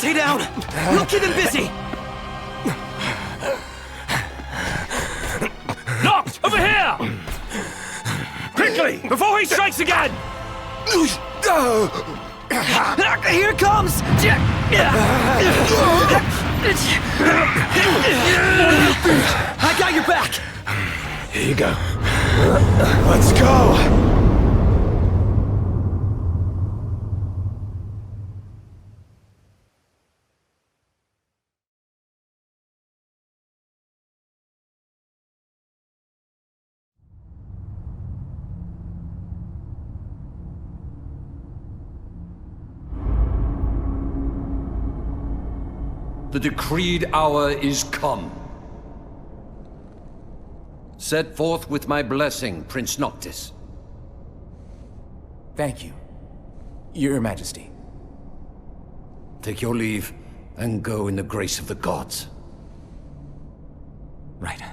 Stay down! We'll keep him busy! Locked! Over here! Quickly! Before he strikes again! Here it comes! I got your back! Here you go. Let's go! The decreed hour is come. Set forth with my blessing, Prince Noctis. Thank you, Your Majesty. Take your leave, and go in the grace of the gods. Right.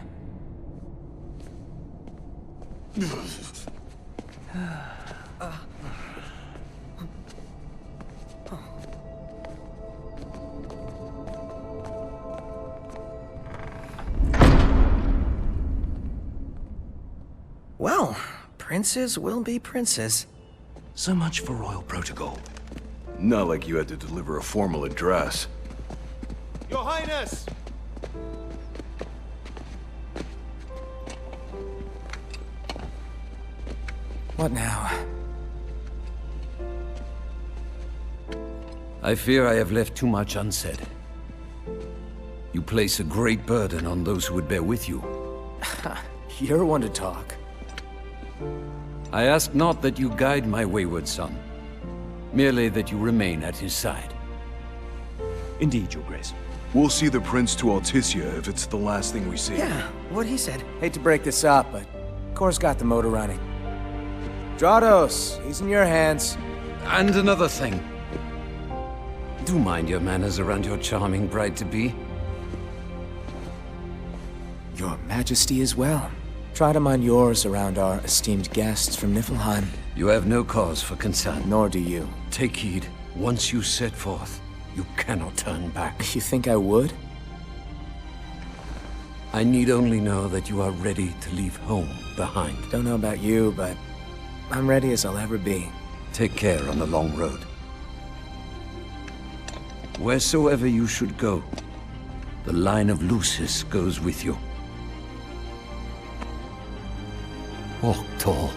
Well, princes will be princes. So much for royal protocol. Not like you had to deliver a formal address. Your Highness! What now? I fear I have left too much unsaid. You place a great burden on those who would bear with you. You're one to talk. I ask not that you guide my wayward son, merely that you remain at his side. Indeed, Your Grace. We'll see the Prince to Alticia if it's the last thing we see. Yeah, what he said. Hate to break this up, but Kor's got the motor running. Stratos, he's in your hands. And another thing. Do mind your manners around your charming bride-to-be. Your Majesty as well. Try to mind yours around our esteemed guests from Niflheim. You have no cause for concern. Nor do you. Take heed. Once you set forth, you cannot turn back. You think I would? I need only know that you are ready to leave home behind. Don't know about you, but I'm ready as I'll ever be. Take care on the long road. Wheresoever you should go, the line of Lucis goes with you. Walk tall,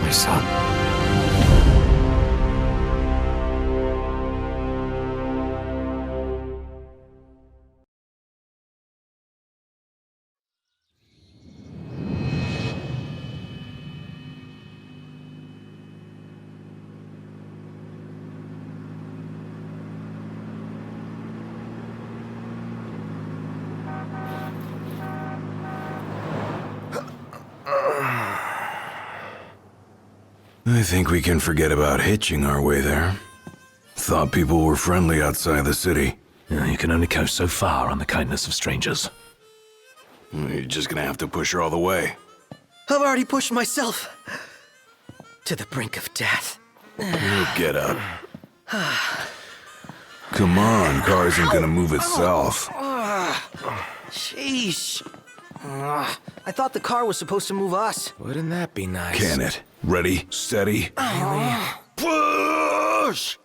my son. I think we can forget about hitching our way there. Thought people were friendly outside the city. You can only go so far on the kindness of strangers. You're just gonna have to push her all the way. I've already pushed myself to the brink of death. Get up. Come on, car isn't gonna move itself. Sheesh. I thought the car was supposed to move us. Wouldn't that be nice? Can it? Ready, steady. Push!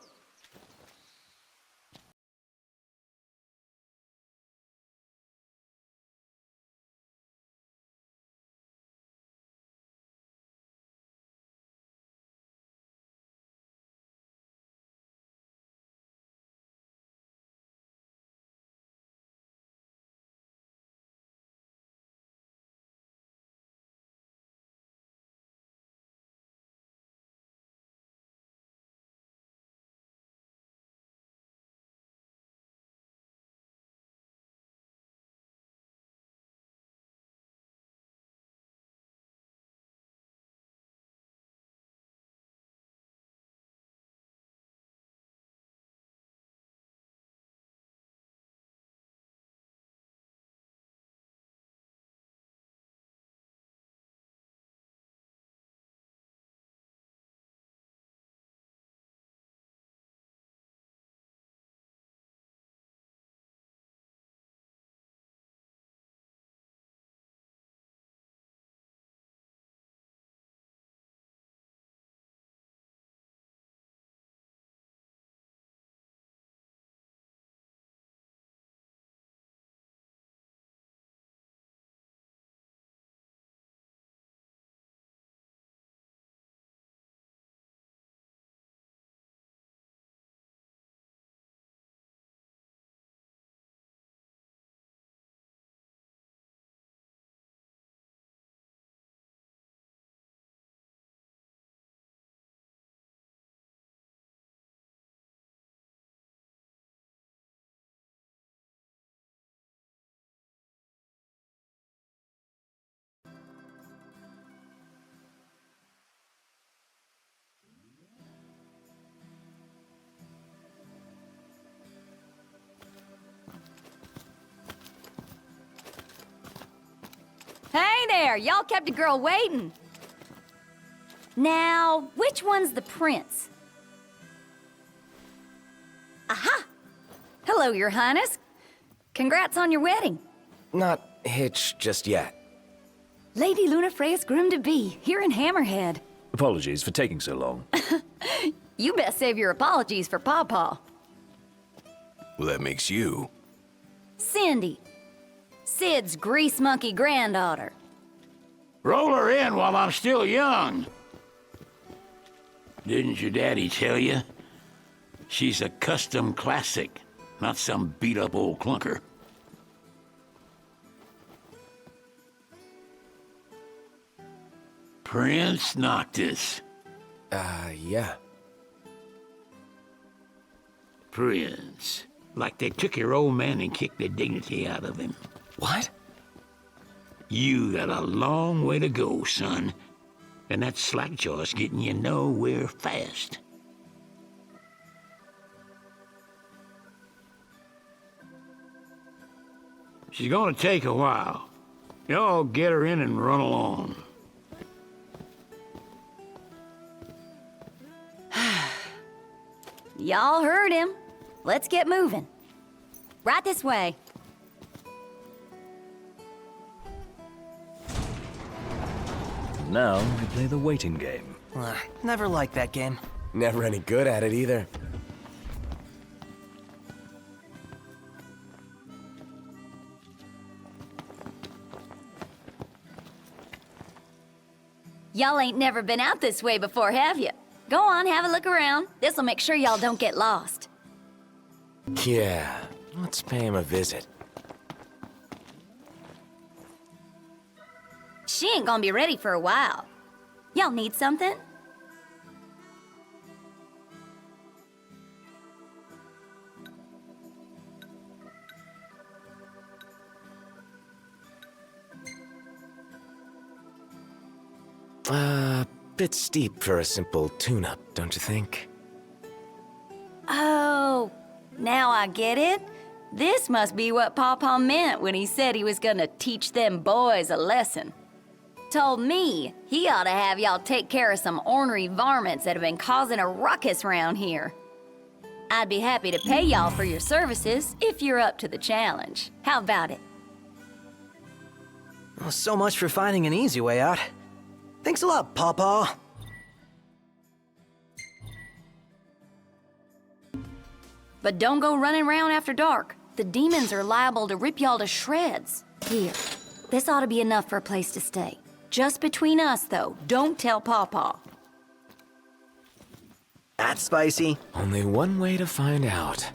there! Y'all kept a girl waiting. Now, which one's the prince? Aha! Hello, Your Highness. Congrats on your wedding. Not hitched just yet. Lady Lunafreya's groom-to-be, here in Hammerhead. Apologies for taking so long. You best save your apologies for Pahl. Well, that makes you. Cindy. Sid's grease monkey granddaughter. Roll her in while I'm still young. Didn't your daddy tell you? She's a custom classic, not some beat-up old clunker. Prince Noctis. Yeah. Prince. Like they took your old man and kicked the dignity out of him. What? You got a long way to go, son. And that slackjaw's getting you nowhere fast. She's gonna take a while. Y'all get her in and run along. Y'all heard him. Let's get moving. Right this way. Now we play the waiting game. Never liked that game. Never any good at it either. Y'all ain't never been out this way before, have you? Go on, have a look around. This'll make sure y'all don't get lost. Yeah, let's pay him a visit. She ain't gonna be ready for a while. Y'all need something? Bit steep for a simple tune-up, don't you think? Oh, now I get it. This must be what Pawpaw meant when he said he was gonna teach them boys a lesson. Told me he ought to have y'all take care of some ornery varmints that have been causing a ruckus round here. I'd be happy to pay y'all for your services if you're up to the challenge. How about it? Well, so much for finding an easy way out. Thanks a lot, Pawpaw. But don't go running around after dark. The demons are liable to rip y'all to shreds. Here, this ought to be enough for a place to stay. Just between us, though. Don't tell Pawpaw. That's spicy. Only one way to find out.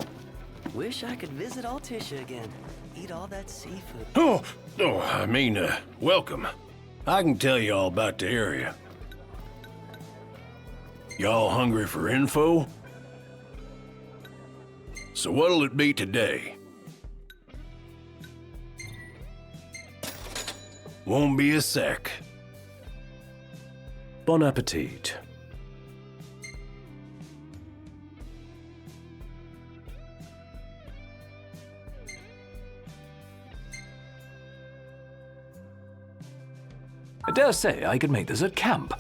Wish I could visit Altisha again. Eat all that seafood. Welcome. I can tell you all about the area. Y'all hungry for info? So what'll it be today? Won't be a sec. Bon appetit. I dare say I could make this at camp.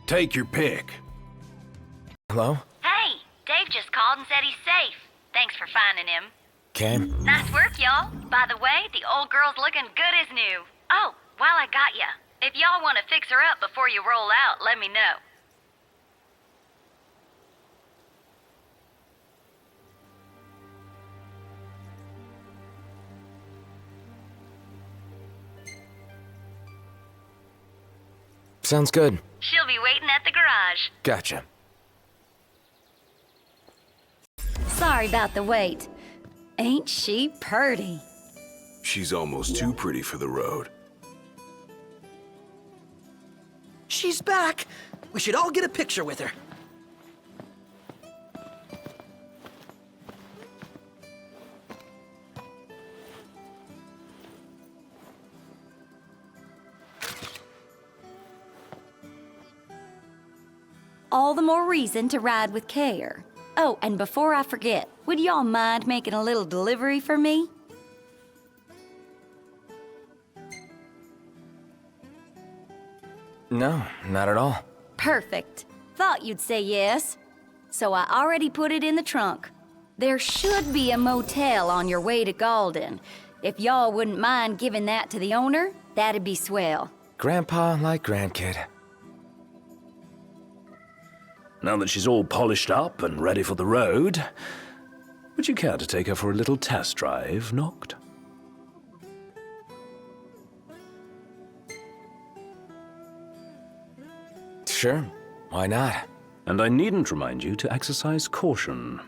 Take your pick. Hello? Hey, Dave just called and said he's safe. Thanks for finding him. Okay. Nice work, y'all. By the way, the old girl's looking good as new. Oh, while I got ya, if y'all want to fix her up before you roll out, let me know. Sounds good. She'll be waiting at the garage. Gotcha. Sorry about the wait. Ain't she purty? She's almost too pretty for the road. She's back! We should all get a picture with her. all the more reason to ride with care. Oh, and before I forget, would y'all mind making a little delivery for me? No, not at all. Perfect. Thought you'd say yes. So I already put it in the trunk. There should be a motel on your way to Galden. If y'all wouldn't mind giving that to the owner, that'd be swell. Grandpa like grandkid. Now that she's all polished up and ready for the road, would you care to take her for a little test drive, Noct? Sure, why not? And I needn't remind you to exercise caution.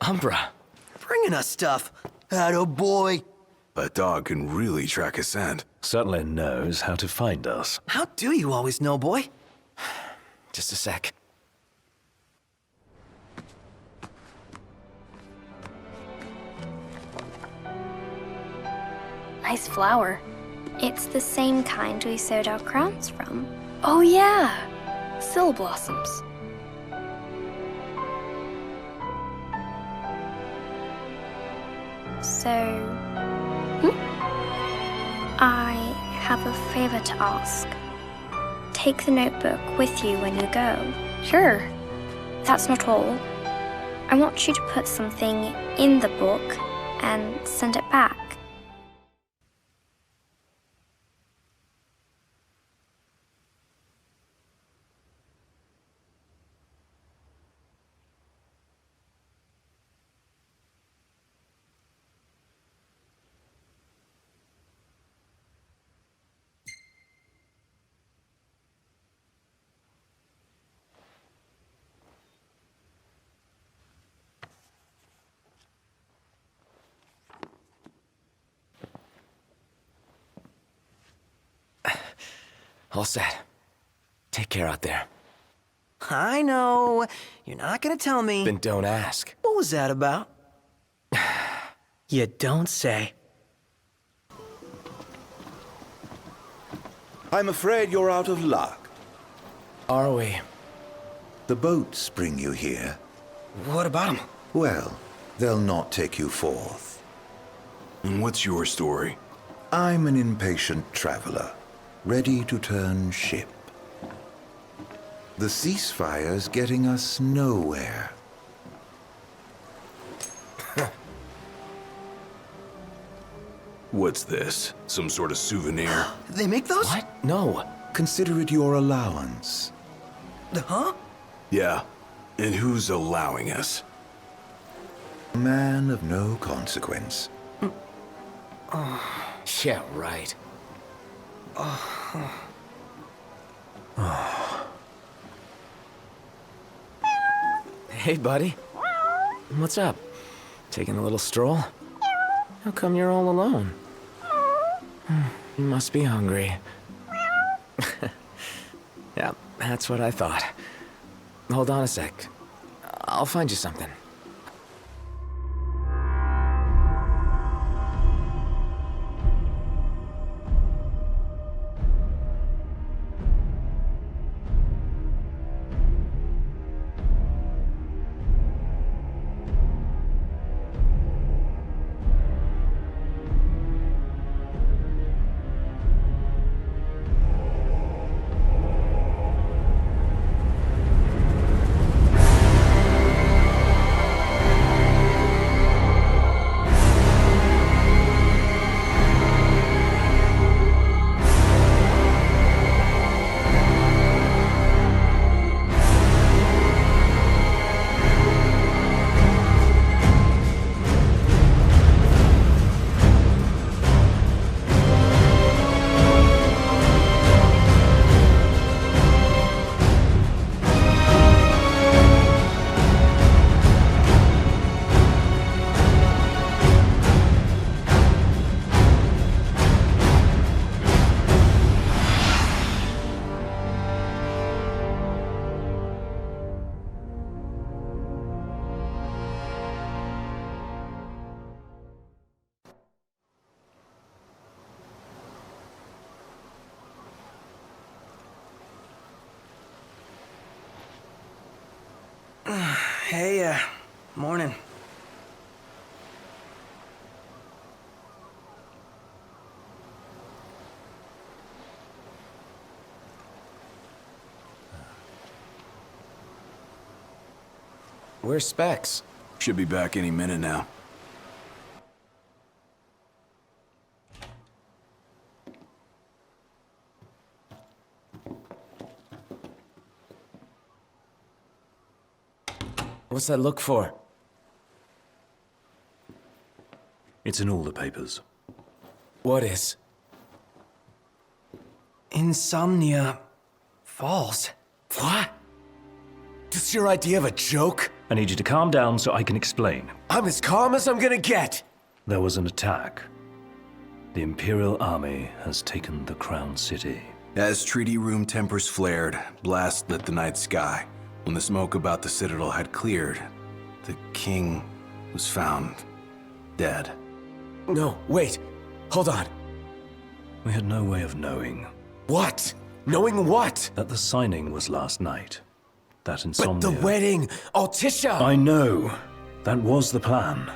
Umbra. Bringing us stuff. Atta boy. That dog can really track a scent. Certainly knows how to find us. How do you always know, boy? Just a sec. Nice flower. It's the same kind we sewed our crowns from. Oh yeah, Sill blossoms. So, I have a favor to ask. Take the notebook with you when you go. Sure. That's not all. I want you to put something in the book and send it back. All set. Take care out there. I know. You're not gonna tell me. Then don't ask. What was that about? You don't say. I'm afraid you're out of luck. Are we? The boats bring you here. What about him? Well, they'll not take you forth. And what's your story? I'm an impatient traveler, ready to turn ship. The ceasefire's getting us nowhere. What's this? Some sort of souvenir? They make those? What? No. Consider it your allowance. Huh? Yeah. And who's allowing us? A man of no consequence. Yeah, right. Hey, buddy. What's up? Taking a little stroll? How come you're all alone? You must be hungry. Yeah, that's what I thought. Hold on a sec. I'll find you something. Hey, morning. Where's Specs? Should be back any minute now. What's that look for? It's in all the papers. What is? Insomnia Falls. What? This your idea of a joke? I need you to calm down so I can explain. I'm as calm as I'm gonna get! There was an attack. The Imperial Army has taken the Crown City. As treaty room tempers flared, blast lit the night sky. When the smoke about the Citadel had cleared, the king was found dead. No, wait. Hold on. We had no way of knowing What? Knowing what? that the signing was last night. That insomnia... But the wedding! Altisha! I know. That was the plan.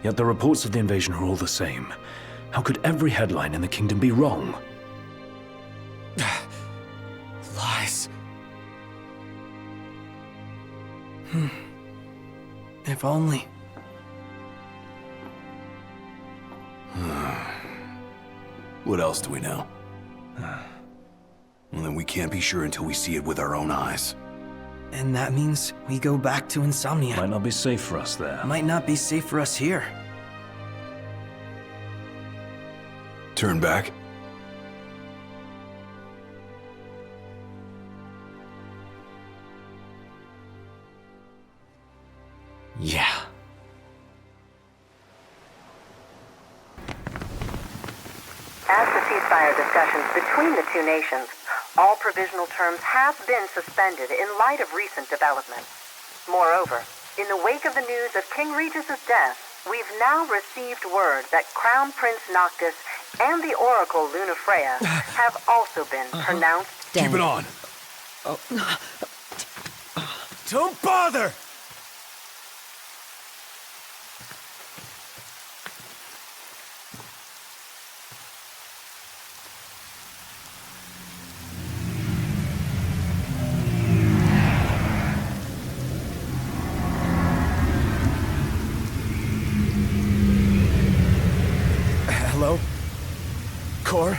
Yet the reports of the invasion are all the same. How could every headline in the kingdom be wrong? Lies. If only. What else do we know? Well, then we can't be sure until we see it with our own eyes. And that means we go back to Insomnia. Might not be safe for us there. Might not be safe for us here. Turn back? Yeah. As the ceasefire discussions between the two nations, all provisional terms have been suspended in light of recent developments. Moreover, in the wake of the news of King Regis's death, we've now received word that Crown Prince Noctis and the Oracle Lunafreya have also been pronounced dead. Keep it on. Don't bother! Hello? Cor?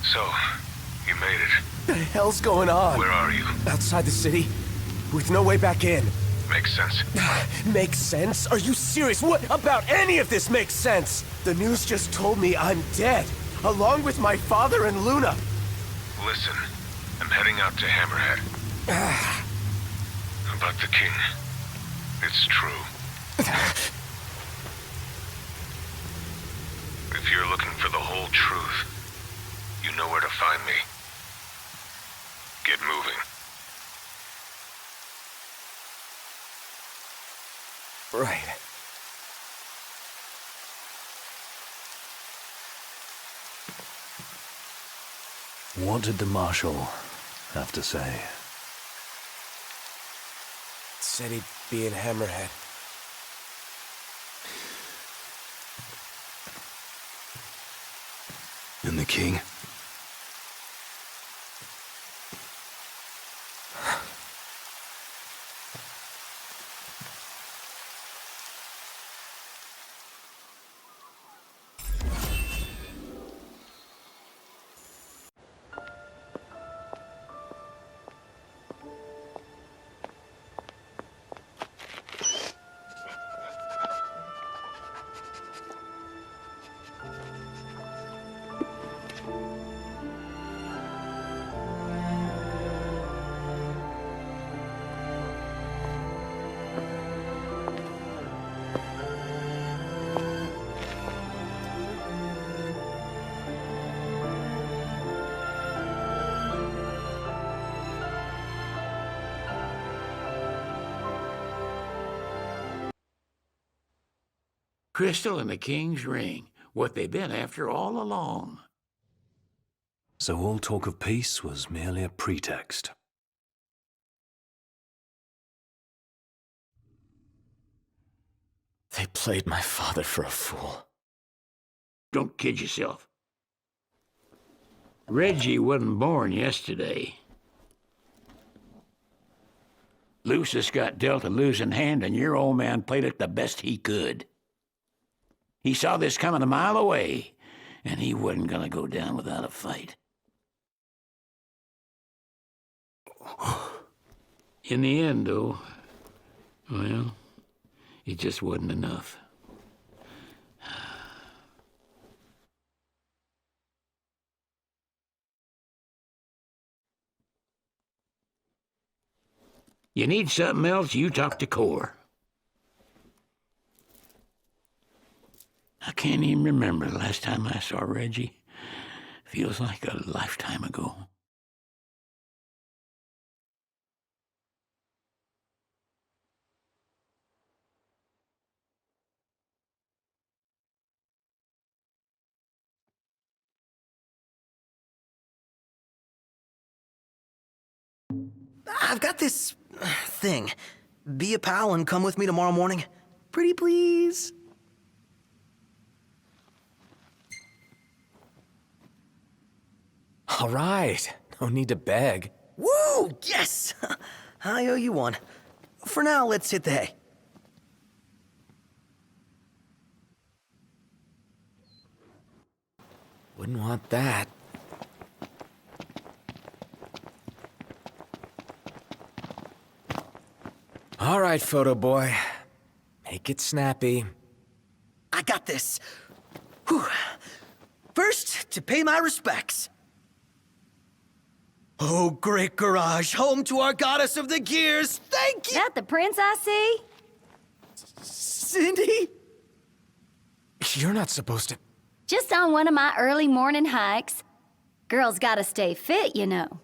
So, you made it. The hell's going on? Where are you? Outside the city, with no way back in. Makes sense. Makes sense? Are you serious? What about any of this makes sense? The news just told me I'm dead, along with my father and Luna. Listen, I'm heading out to Hammerhead. About the king. It's true. If you're looking for the whole truth, you know where to find me. Get moving. Right. What did the Marshal have to say? Said he'd be in Hammerhead. And the king? Crystal and the King's ring, what they've been after all along. So all talk of peace was merely a pretext. They played my father for a fool. Don't kid yourself. Reggie wasn't born yesterday. Lucius got dealt a losing hand, and your old man played it the best he could. He saw this coming a mile away, and he wasn't gonna go down without a fight. In the end, though, well, it just wasn't enough. You need something else, you talk to Core. I can't even remember the last time I saw Reggie. Feels like a lifetime ago. I've got this thing. Be a pal and come with me tomorrow morning. Pretty please? All right. No need to beg. Woo! Yes! I owe you one. For now, let's hit the hay. Wouldn't want that. All right, photo boy. Make it snappy. I got this. Whew. First, to pay my respects. Oh, great garage, home to our goddess of the gears. Thank you! That the prince I see? Cindy? You're not supposed to... Just on one of my early morning hikes. Girls gotta stay fit, you know.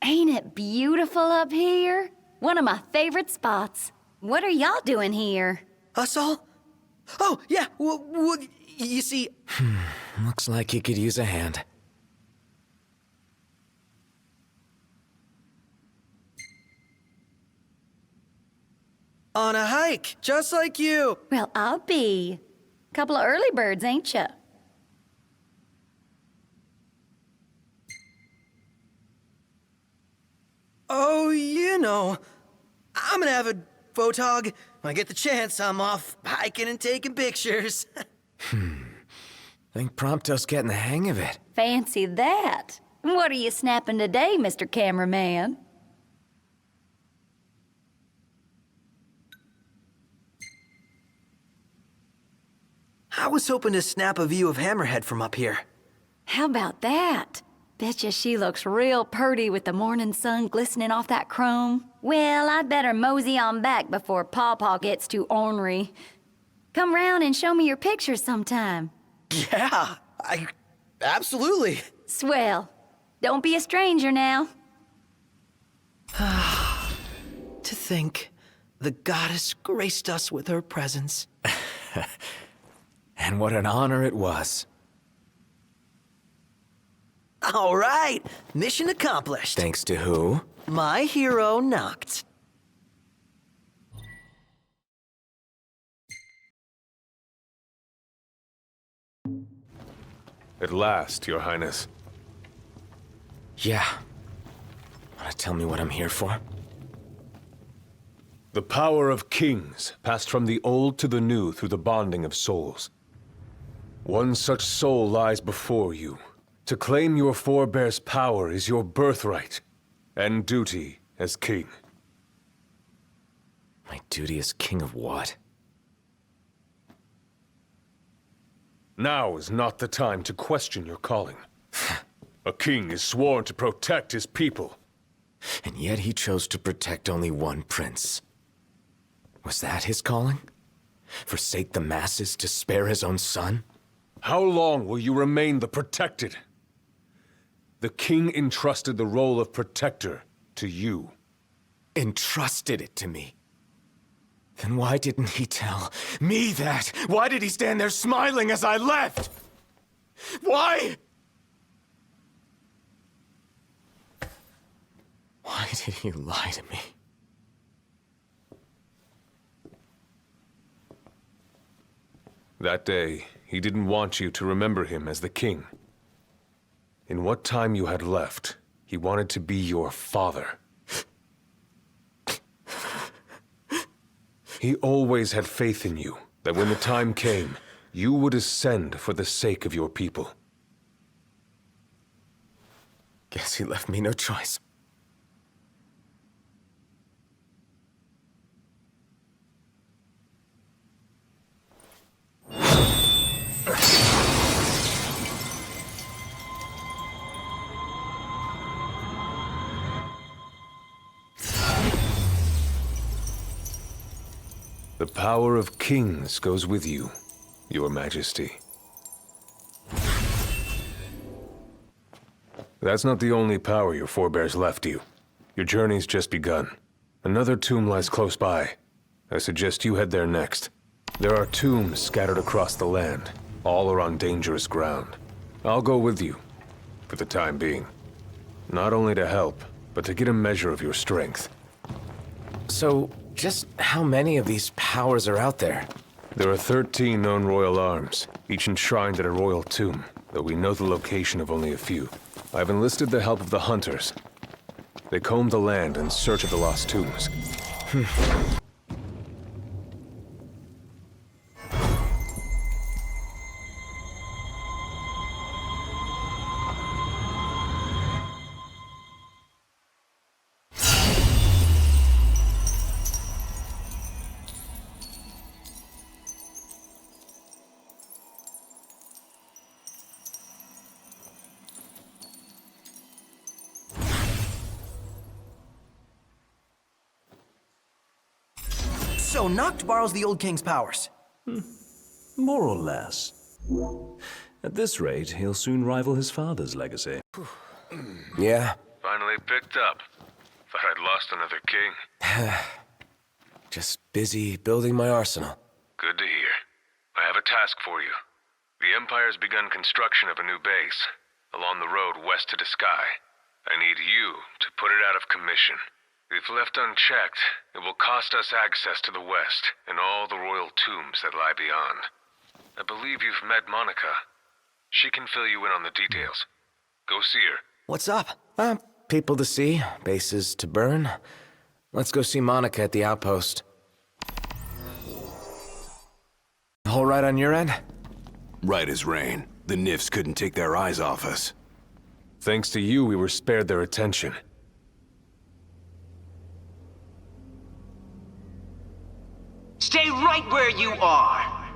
Ain't it beautiful up here? One of my favorite spots. What are y'all doing here? Us all? Oh, yeah, well, you see... Looks like you could use a hand. On a hike, just like you. Well, I'll be. Couple of early birds, ain't ya? Oh, you know, I'm gonna have a photog. When I get the chance, I'm off hiking and taking pictures. Think Prompto's getting the hang of it. Fancy that. What are you snapping today, Mr. Cameraman? I was hoping to snap a view of Hammerhead from up here. How about that? Betcha she looks real purty with the morning sun glistening off that chrome. Well, I'd better mosey on back before Pawpaw gets too ornery. Come round and show me your pictures sometime. Yeah, absolutely. Swell. Don't be a stranger now. To think, the goddess graced us with her presence. And what an honor it was. All right, mission accomplished. Thanks to who? My hero knocked. At last, Your Highness. Yeah. Wanna tell me what I'm here for? The power of kings passed from the old to the new through the bonding of souls. One such soul lies before you. To claim your forebear's power is your birthright and duty as king. My duty as king of what? Now is not the time to question your calling. A king is sworn to protect his people. And yet he chose to protect only one prince. Was that his calling? Forsake the masses to spare his own son? How long will you remain the protected? The king entrusted the role of protector to you. Entrusted it to me? Then why didn't he tell me that? Why did he stand there smiling as I left? Why? Why did he lie to me? That day, he didn't want you to remember him as the king. In what time you had left, he wanted to be your father. He always had faith in you, that when the time came, you would ascend for the sake of your people. Guess he left me no choice. The power of kings goes with you, Your Majesty. That's not the only power your forebears left you. Your journey's just begun. Another tomb lies close by. I suggest you head there next. There are tombs scattered across the land. All are on dangerous ground. I'll go with you, for the time being. Not only to help, but to get a measure of your strength. So, just how many of these powers are out there? There are 13 known royal arms, each enshrined at a royal tomb, though we know the location of only a few. I've enlisted the help of the hunters. They comb the land in search of the lost tombs. So Noct borrows the old king's powers. More or less. At this rate, he'll soon rival his father's legacy. Yeah? Finally picked up. Thought I'd lost another king. Just busy building my arsenal. Good to hear. I have a task for you. The Empire's begun construction of a new base, along the road west to the sky. I need you to put it out of commission. If left unchecked, it will cost us access to the west and all the royal tombs that lie beyond. I believe you've met Monica. She can fill you in on the details. Go see her. What's up? People to see, bases to burn. Let's go see Monica at the outpost. All right on your end? Right as rain. The Nifs couldn't take their eyes off us. Thanks to you, we were spared their attention. Stay right where you are.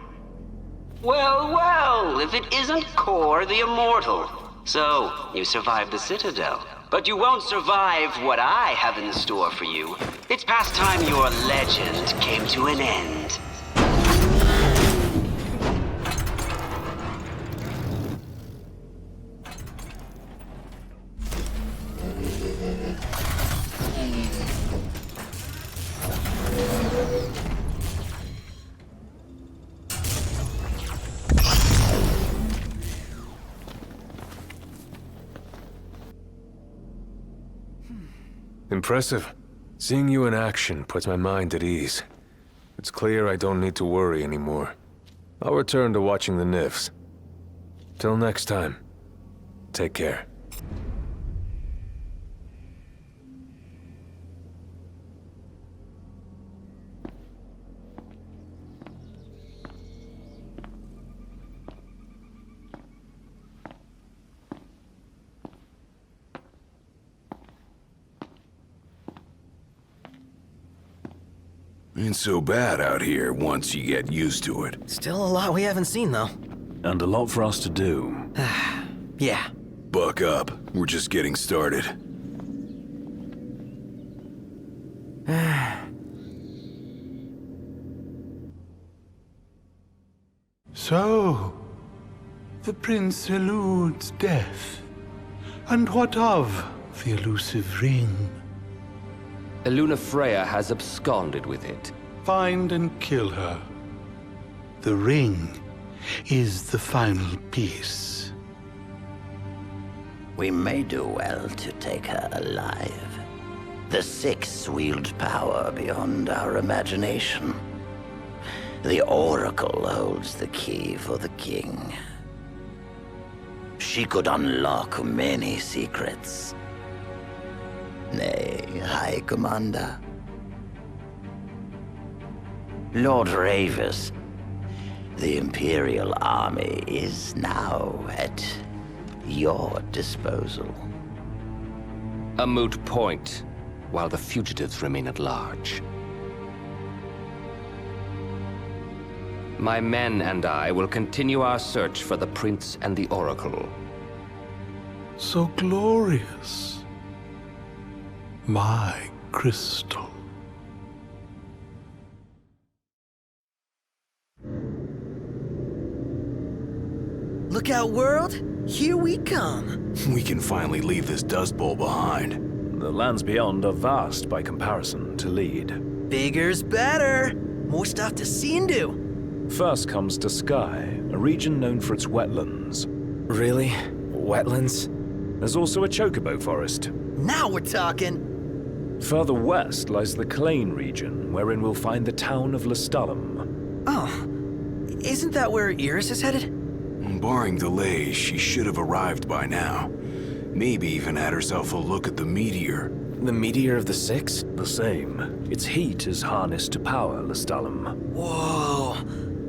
Well, well, if it isn't Kor the Immortal. So, you survived the Citadel. But you won't survive what I have in store for you. It's past time your legend came to an end. Impressive. Seeing you in action puts my mind at ease. It's clear I don't need to worry anymore. I'll return to watching the Nifs. Till next time, take care. Ain't so bad out here once you get used to it. Still a lot we haven't seen, though. And a lot for us to do. Yeah. Buck up. We're just getting started. So, the prince eludes death. And what of the elusive ring? Eluna Freya has absconded with it. Find and kill her. The ring is the final piece. We may do well to take her alive. The Six wield power beyond our imagination. The Oracle holds the key for the king. She could unlock many secrets. Nay, High Commander. Lord Ravis, the Imperial Army is now at your disposal. A moot point, while the fugitives remain at large. My men and I will continue our search for the Prince and the Oracle. So glorious. My crystal. Look out, world! Here we come! We can finally leave this dust bowl behind. The lands beyond are vast by comparison to lead. Bigger's better! More stuff to see and do! First comes to Sky, a region known for its wetlands. Really? Wetlands? There's also a chocobo forest. Now we're talking! Further west lies the Clane region, wherein we'll find the town of Lestalem. Oh, isn't that where Iris is headed? Barring delays, she should have arrived by now. Maybe even had herself a look at the meteor. The meteor of the Six? The same. Its heat is harnessed to power Lestalem. Whoa,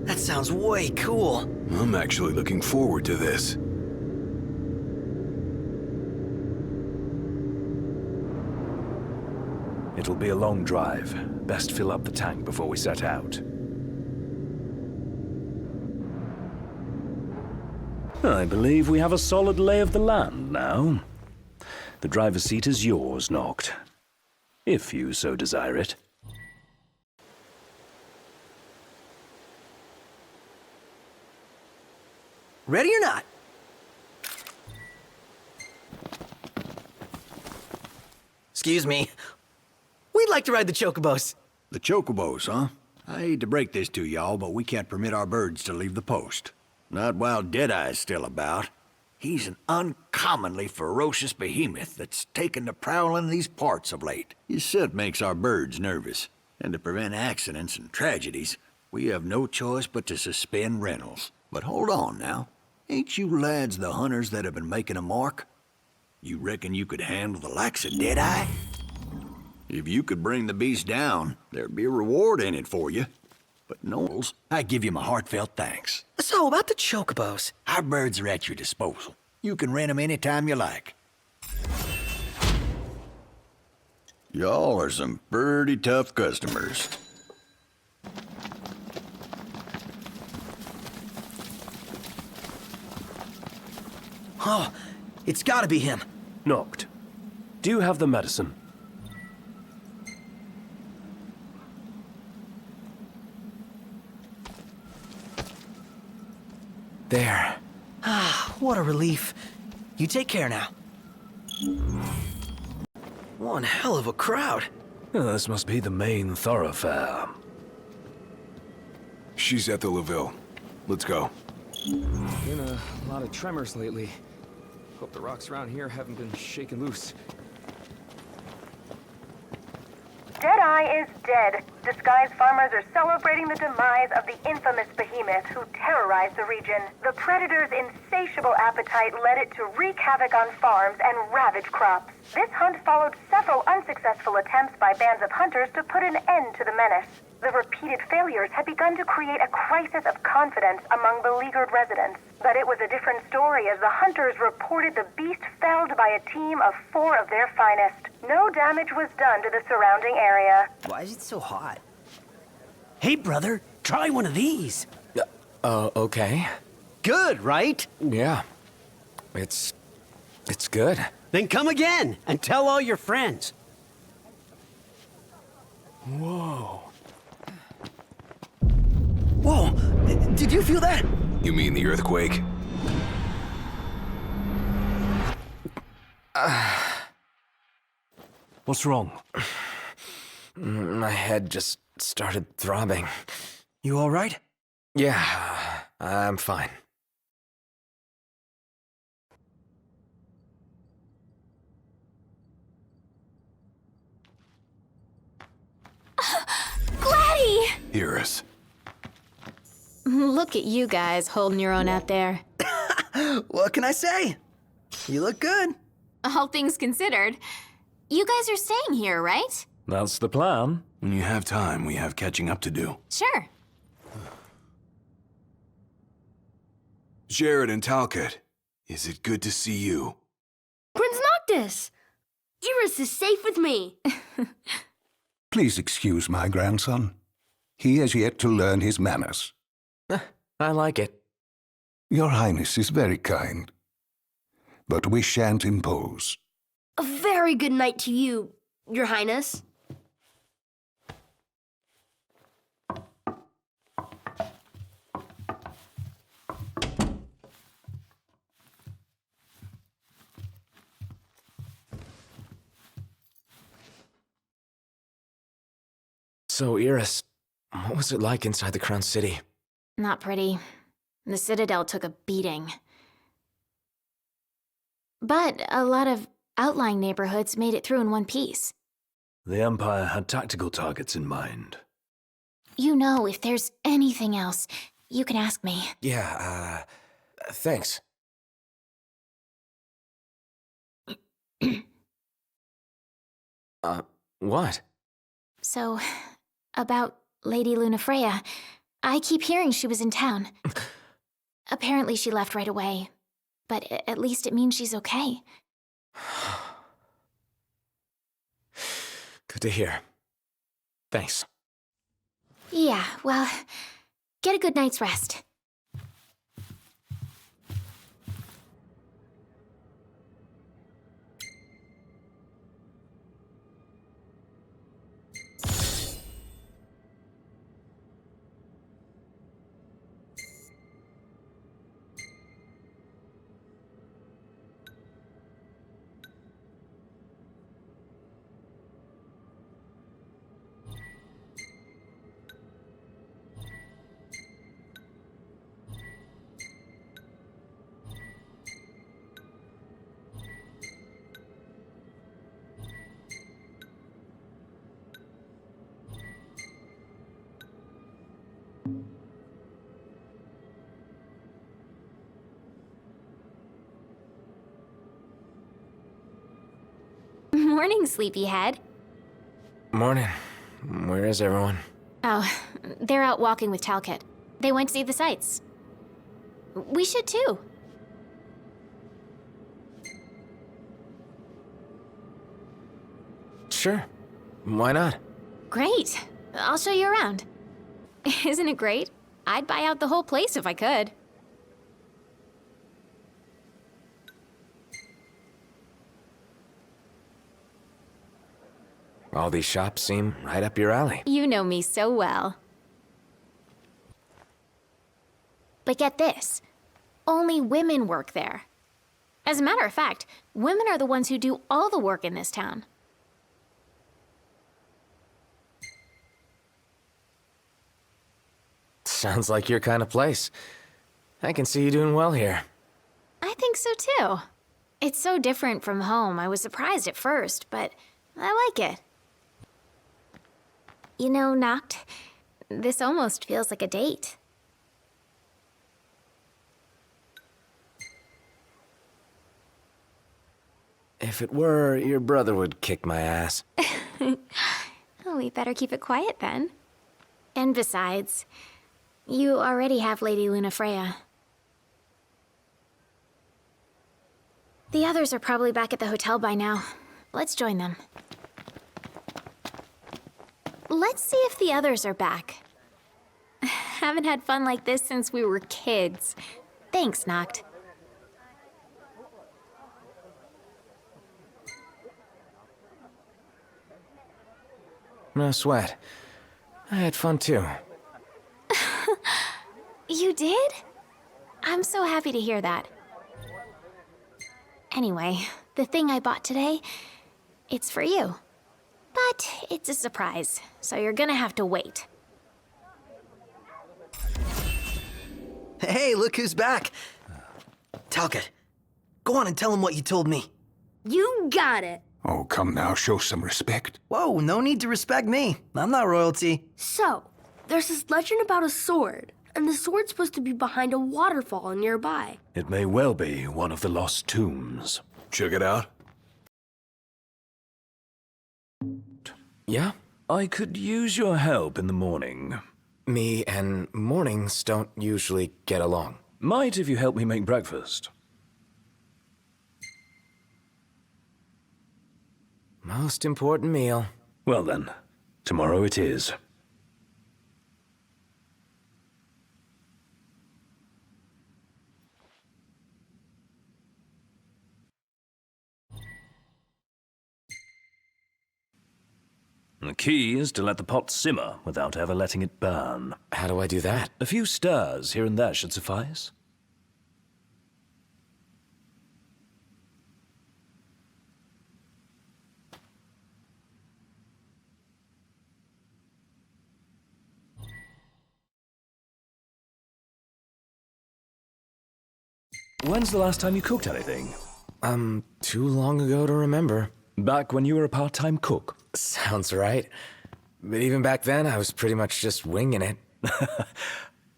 that sounds way cool. I'm actually looking forward to this. It'll be a long drive. Best fill up the tank before we set out. I believe we have a solid lay of the land now. The driver's seat is yours, Noct. If you so desire it. Ready or not? Excuse me. We'd like to ride the chocobos. The chocobos, huh? I hate to break this to y'all, but we can't permit our birds to leave the post. Not while Deadeye's still about. He's an uncommonly ferocious behemoth that's taken to prowling these parts of late. His scent makes our birds nervous, and to prevent accidents and tragedies, we have no choice but to suspend rentals. But hold on now. Ain't you lads the hunters that have been making a mark? You reckon you could handle the likes of Deadeye? If you could bring the beast down, there'd be a reward in it for you. But Knowles, I give you my heartfelt thanks. So, about the chocobos. Our birds are at your disposal. You can rent them anytime you like. Y'all are some pretty tough customers. Oh, it's gotta be him. Noct, do you have the medicine? There. Ah, what a relief. You take care now. One hell of a crowd. This must be the main thoroughfare. She's at the LaVille. Let's go. Been a lot of tremors lately. Hope the rocks around here haven't been shaken loose. Deadeye is dead. Disguised farmers are celebrating the demise of the infamous behemoth who terrorized the region. The predator's insatiable appetite led it to wreak havoc on farms and ravage crops. This hunt followed several unsuccessful attempts by bands of hunters to put an end to the menace. The repeated failures had begun to create a crisis of confidence among beleaguered residents. But it was a different story as the hunters reported the beast felled by a team of 4 of their finest. No damage was done to the surrounding area. Why is it so hot? Hey, brother, try one of these. Okay. Good, right? Yeah. It's good. Then come again and tell all your friends. Whoa. Whoa, did you feel that? You mean the earthquake? What's wrong? My head just started throbbing. You all right? Yeah, I'm fine. Gladdy! Iris. Look at you guys holding your own out there. What can I say? You look good. All things considered. You guys are staying here, right? That's the plan. When you have time, we have catching up to do. Sure. Jared and Talcott, is it good to see you? Prince Noctis! Iris is safe with me. Please excuse my grandson. He has yet to learn his manners. I like it. Your Highness is very kind. But we shan't impose. A very good night to you, Your Highness. So, Iris, what was it like inside the Crown City? Not pretty. The Citadel took a beating. But a lot of outlying neighborhoods made it through in one piece. The Empire had tactical targets in mind. You know, if there's anything else, you can ask me. Yeah, thanks. What? So, about Lady Lunafreya, I keep hearing she was in town. Apparently she left right away, but at least it means she's okay. Good to hear. Thanks. Yeah, well, get a good night's rest. Morning, sleepyhead. Morning. Where is everyone? Oh, they're out walking with Talcott. They went to see the sights. We should too. Sure. Why not? Great. I'll show you around. Isn't it great? I'd buy out the whole place if I could. All these shops seem right up your alley. You know me so well. But get this, only women work there. As a matter of fact, women are the ones who do all the work in this town. Sounds like your kind of place. I can see you doing well here. I think so too. It's so different from home. I was surprised at first, but I like it. You know, Noct, this almost feels like a date. If it were, your brother would kick my ass. Oh, we better keep it quiet then. And besides, you already have Lady Lunafreya. The others are probably back at the hotel by now. Let's join them. Let's see if the others are back. Haven't had fun like this since we were kids. Thanks, Noct. No sweat. I had fun too. You did? I'm so happy to hear that. Anyway, the thing I bought today, it's for you. But it's a surprise, so you're gonna have to wait. Hey, look who's back. Talcott, go on and tell him what you told me. You got it. Oh, come now, show some respect. Whoa, no need to respect me. I'm not royalty. So, there's this legend about a sword, And the sword's supposed to be behind a waterfall nearby. It may well be one of the lost tombs. Check it out. Yeah? I could use your help in the morning. Me and mornings don't usually get along. Might if you help me make breakfast. Most important meal. Well then, tomorrow it is. The key is to let the pot simmer without ever letting it burn. How do I do that? A few stirs here and there should suffice. When's the last time you cooked anything? Too long ago to remember. Back when you were a part-time cook? Sounds right. But even back then, I was pretty much just winging it.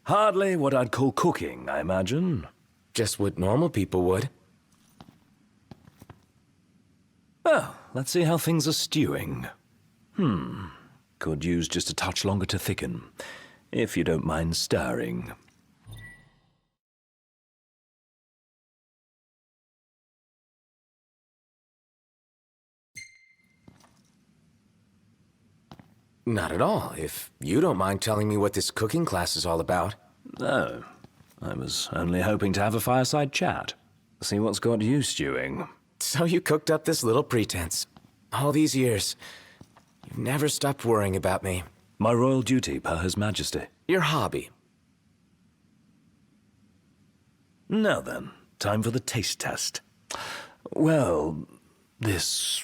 Hardly what I'd call cooking, I imagine. Just what normal people would. Well, let's see how things are stewing. Could use just a touch longer to thicken, if you don't mind stirring. Not at all, if you don't mind telling me what this cooking class is all about. No, I was only hoping to have a fireside chat. See what's got you stewing. So you cooked up this little pretense. All these years. You've never stopped worrying about me. My royal duty, per His Majesty. Your hobby. Now then, time for the taste test. Well, this...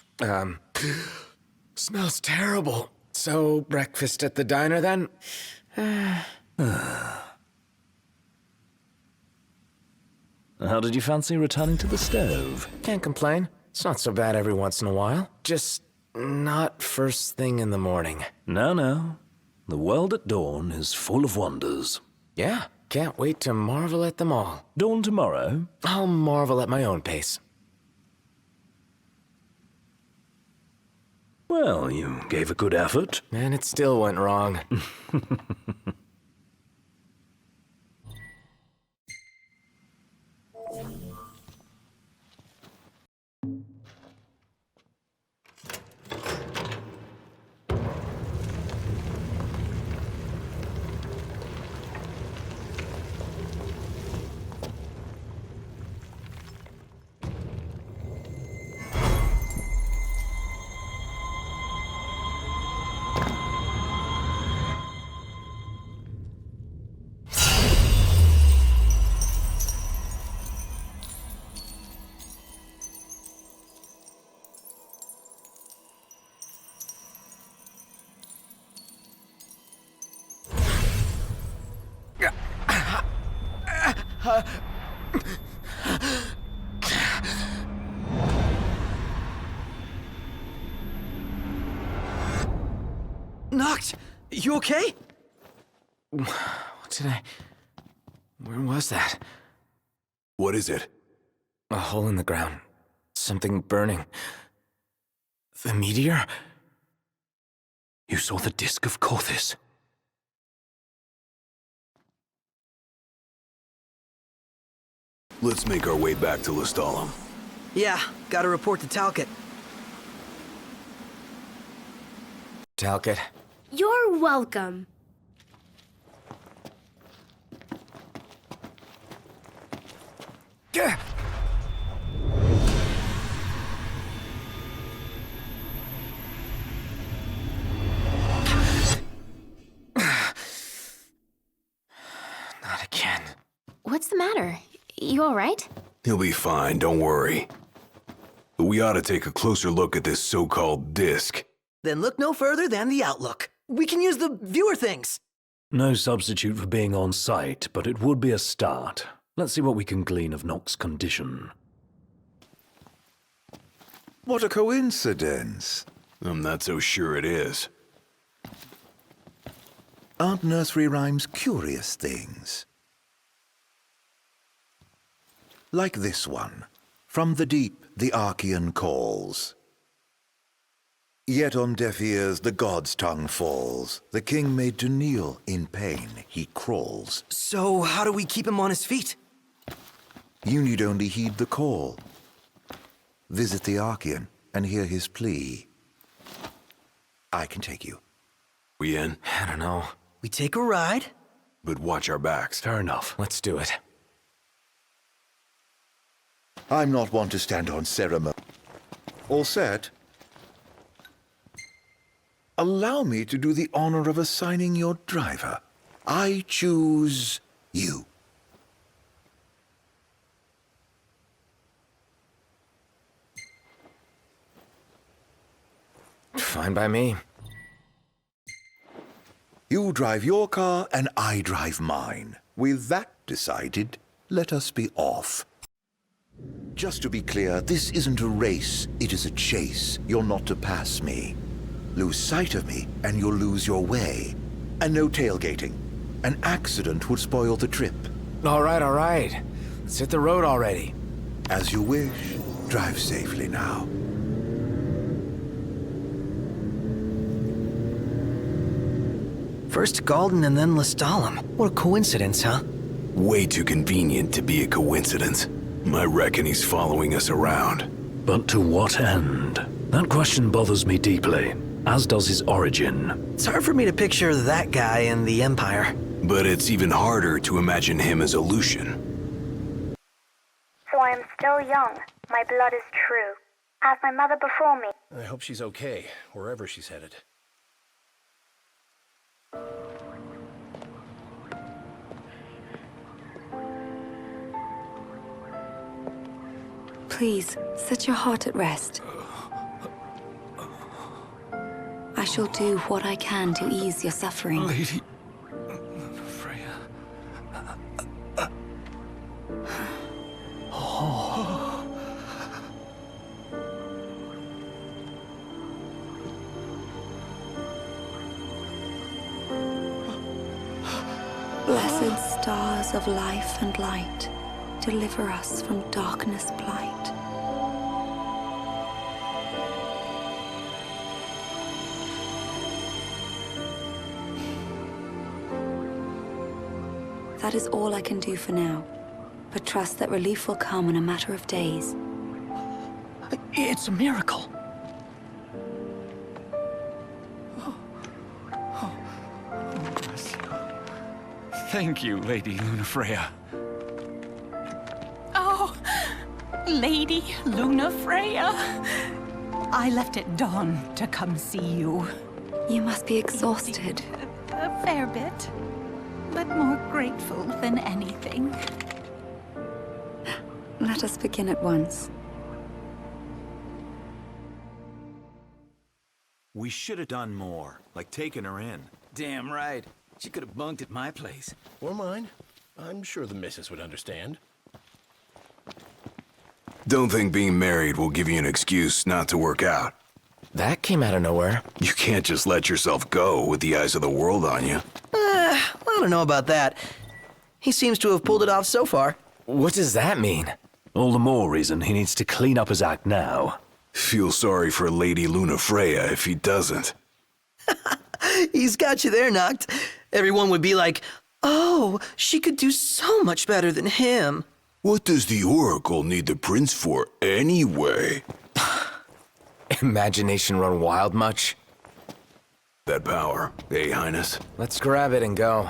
smells terrible. So, breakfast at the diner, then? How did you fancy returning to the stove? Can't complain. It's not so bad every once in a while. Just not first thing in the morning. No. The world at dawn is full of wonders. Yeah, can't wait to marvel at them all. Dawn tomorrow? I'll marvel at my own pace. Well, you gave a good effort. And it still went wrong. Noct, you okay? What did I... Where was that? What is it? A hole in the ground. Something burning. The meteor? You saw the disk of Korthis. Let's make our way back to Lestalem. Yeah, gotta report to Talcott. Talcott. You're welcome. Gah! Not again. What's the matter? You all right? He'll be fine, don't worry. But we ought to take a closer look at this so-called disc. Then look no further than the Outlook. We can use the viewer things. No substitute for being on site, but it would be a start. Let's see what we can glean of Noct's condition. What a coincidence. I'm not so sure it is. Aren't nursery rhymes curious things? Like this one. From the deep, the Archean calls. Yet on deaf ears the god's tongue falls. The king made to kneel, in pain he crawls. So how do we keep him on his feet? You need only heed the call. Visit the Archean and hear his plea. I can take you. We in? I don't know. We take a ride? But watch our backs. Fair enough. Let's do it. I'm not one to stand on ceremony. All set? Allow me to do the honor of assigning your driver. I choose you. Fine by me. You drive your car and I drive mine. With that decided, let us be off. Just to be clear, this isn't a race, it is a chase. You're not to pass me. Lose sight of me and you'll lose your way. And no tailgating. An accident would spoil the trip. All right. Let's hit the road already. As you wish. Drive safely now. First Galden and then Lestalem. What a coincidence, huh? Way too convenient to be a coincidence. I reckon he's following us around. But to what end? That question bothers me deeply, as does his origin. It's hard for me to picture that guy in the Empire. But it's even harder to imagine him as a Lucian. So I am still young. My blood is true. As my mother before me. I hope she's okay, wherever she's headed. Please, set your heart at rest. I shall do what I can to ease your suffering. Lady Freya. Blessed stars of life and light, deliver us from darkness blight. That is all I can do for now, but trust that relief will come in a matter of days. It's a miracle. Thank you, Lady Lunafreya. Oh, Lady Lunafreya. I left at dawn to come see you. You must be exhausted. A fair bit, but more grateful than anything. Let us begin at once. We should have done more, like taking her in. Damn right. She could have bunked at my place. Or mine. I'm sure the missus would understand. Don't think being married will give you an excuse not to work out. That came out of nowhere. You can't just let yourself go with the eyes of the world on you. I don't know about that. He seems to have pulled it off so far. What does that mean? All the more reason he needs to clean up his act now. Feel sorry for Lady Lunafreya if he doesn't. He's got you there, Noct. Everyone would be like, oh, she could do so much better than him. What does the Oracle need the prince for anyway? Imagination run wild much? That power, eh, Highness? Let's grab it and go.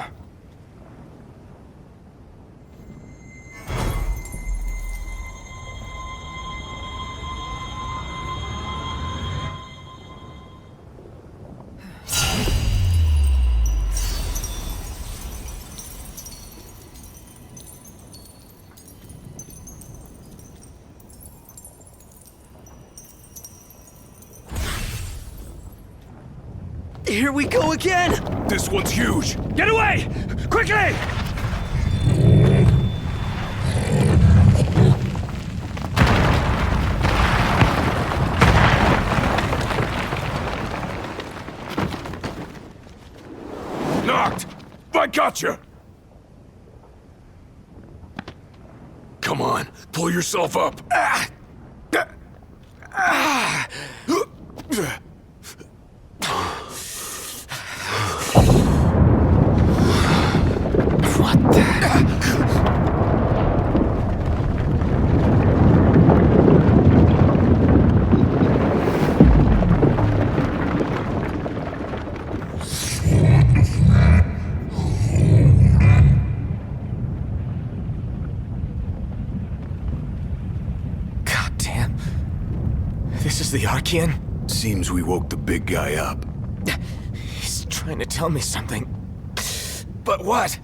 Here we go again! This one's huge! Get away! Quickly! Knocked! I gotcha! Come on, pull yourself up. What the... This is the Archean? Seems we woke the big guy up. He's trying to tell me something. But what?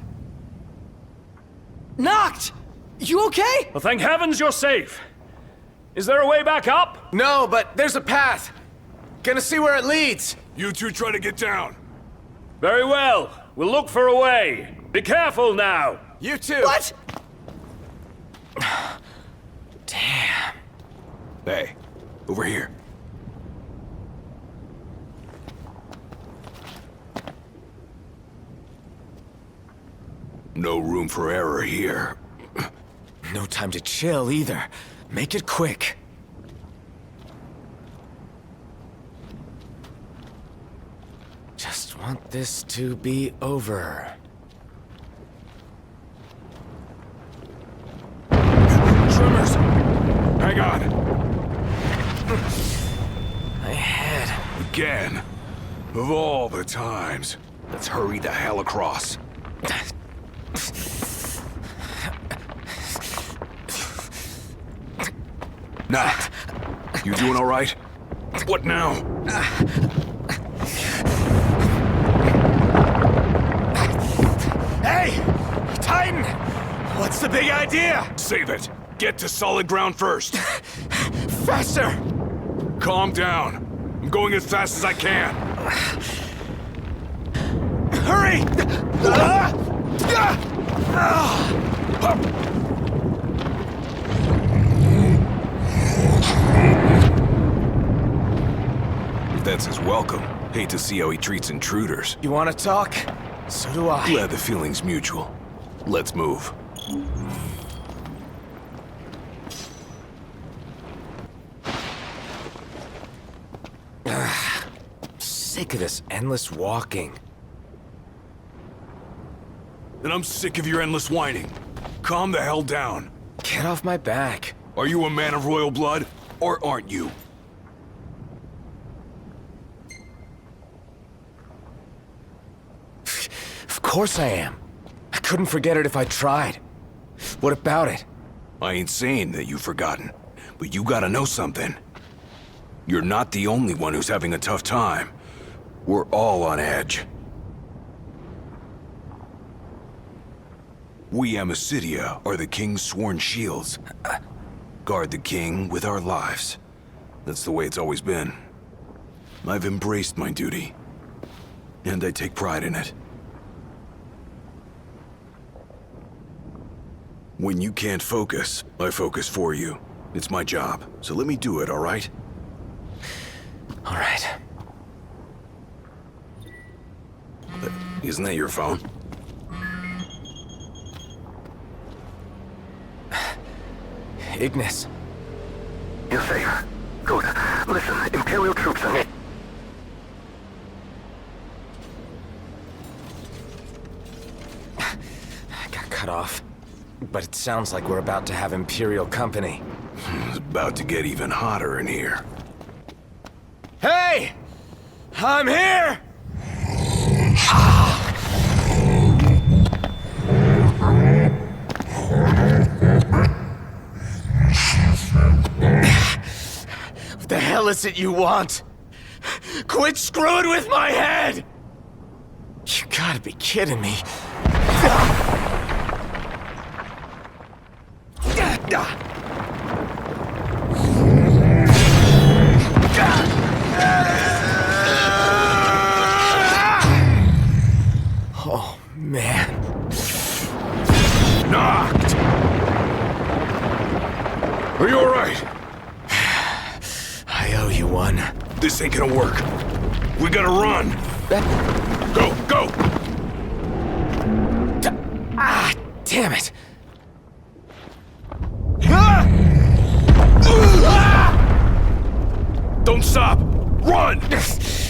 Knocked! You okay? Well, thank heavens you're safe. Is there a way back up? No, but there's a path. Gonna see where it leads. You two try to get down. Very well. We'll look for a way. Be careful now. You too. What? Damn. Hey, over here. No room for error here. No time to chill either. Make it quick. Just want this to be over. Tremors! Hang on. My head. Again. Of all the times. Let's hurry the hell across. Nah. You doing all right? What now? Hey! Titan! What's the big idea? Save it. Get to solid ground first. Faster! Calm down. I'm going as fast as I can. Hurry! That's his welcome. Hate to see how he treats intruders. You want to talk? So do I. Glad the feeling's mutual. Let's move. Sick of this endless walking. And I'm sick of your endless whining. Calm the hell down. Get off my back. Are you a man of royal blood, or aren't you? Of course I am. I couldn't forget it if I tried. What about it? I ain't saying that you've forgotten, but you gotta know something. You're not the only one who's having a tough time. We're all on edge. We Amicitia are the King's sworn shields. Guard the King with our lives. That's the way it's always been. I've embraced my duty, and I take pride in it. When you can't focus, I focus for you. It's my job, so let me do it, all right? All right. Isn't that your phone? Ignis. You're safe. Good. Listen, Imperial troops are near. Got cut off. But it sounds like we're about to have Imperial company. It's about to get even hotter in here. Hey! I'm here! What the hell is it you want? Quit screwing with my head! You gotta be kidding me. Oh, man. Knocked! Are you alright? I owe you one. This ain't gonna work. We gotta run. Go, go! Ah, damn it! Don't stop! Run!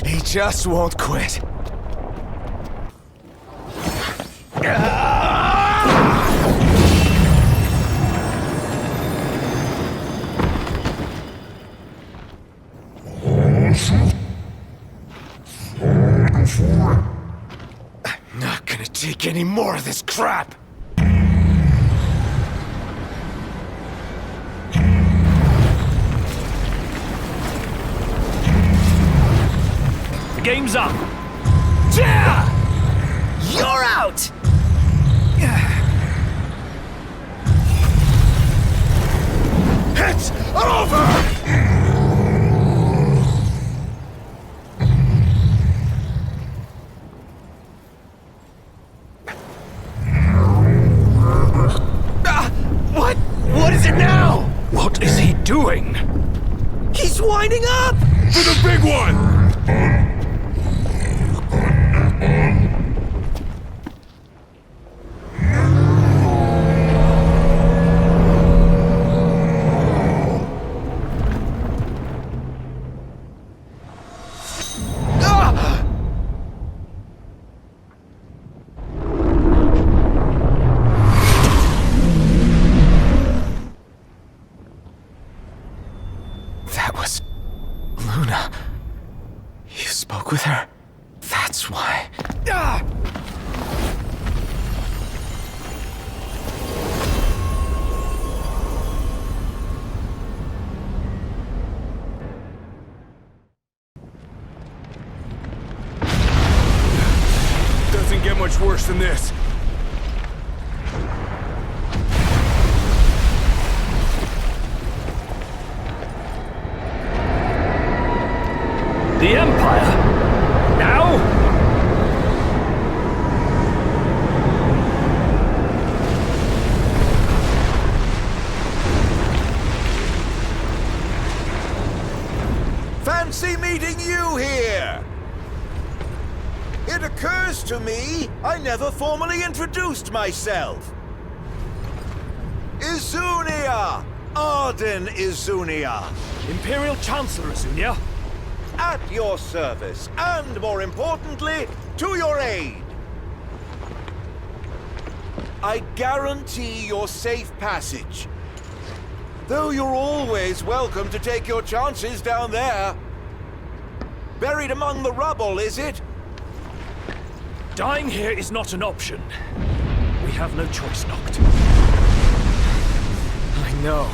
He just won't quit. I'm not gonna take any more of this crap! The game's up! Yeah! You're out! It's over! What is it now? What is he doing? He's winding up! For the big one! That was Luna. You spoke with her? That's why. Doesn't get much worse than this. The Empire? Now? Fancy meeting you here! It occurs to me I never formally introduced myself. Izunia! Arden Izunia! Imperial Chancellor Azunia? At your service, and more importantly, to your aid. I guarantee your safe passage. Though you're always welcome to take your chances down there. Buried among the rubble, is it? Dying here is not an option. We have no choice, Noct. I know.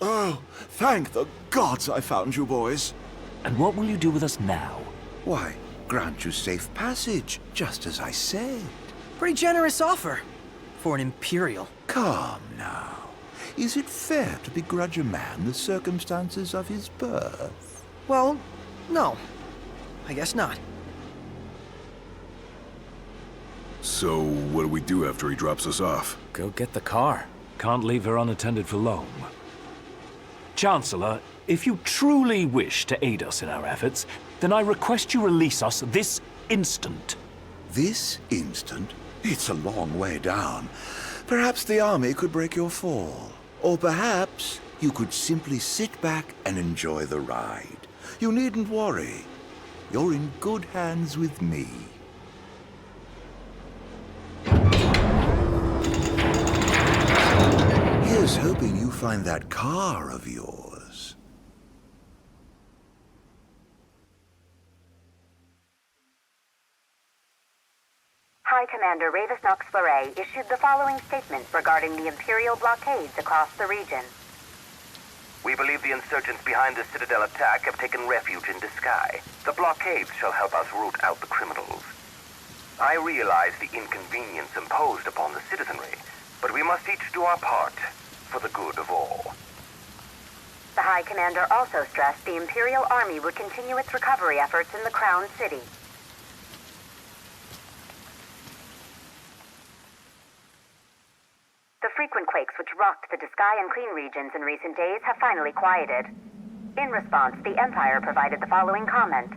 Oh, thank the gods I found you boys. And what will you do with us now? Why, grant you safe passage, just as I said. Pretty generous offer for an Imperial. Come now. Is it fair to begrudge a man the circumstances of his birth? Well, no. I guess not. So, what do we do after he drops us off? Go get the car. Can't leave her unattended for long. Chancellor, if you truly wish to aid us in our efforts, then I request you release us this instant. This instant? It's a long way down. Perhaps the army could break your fall. Or perhaps you could simply sit back and enjoy the ride. You needn't worry. You're in good hands with me. Here's hoping you find that car of yours. High Commander Ravis Nox Fleury issued the following statement regarding the Imperial blockades across the region. We believe the insurgents behind the Citadel attack have taken refuge in Disguise. The blockades shall help us root out the criminals. I realize the inconvenience imposed upon the citizenry, but we must each do our part for the good of all. The High Commander also stressed the Imperial Army would continue its recovery efforts in the Crown City. The frequent quakes which rocked the Disguise and Clean regions in recent days have finally quieted. In response, the Empire provided the following comment.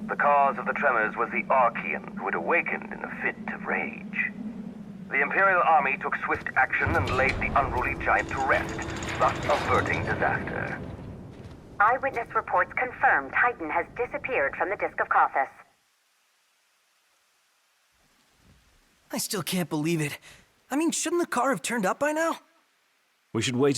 The cause of the tremors was the Archean, who had awakened in a fit of rage. The Imperial Army took swift action and laid the unruly giant to rest, thus averting disaster. Eyewitness reports confirm Titan has disappeared from the Disc of Kothis. I still can't believe it. I mean, shouldn't the car have turned up by now? We should wait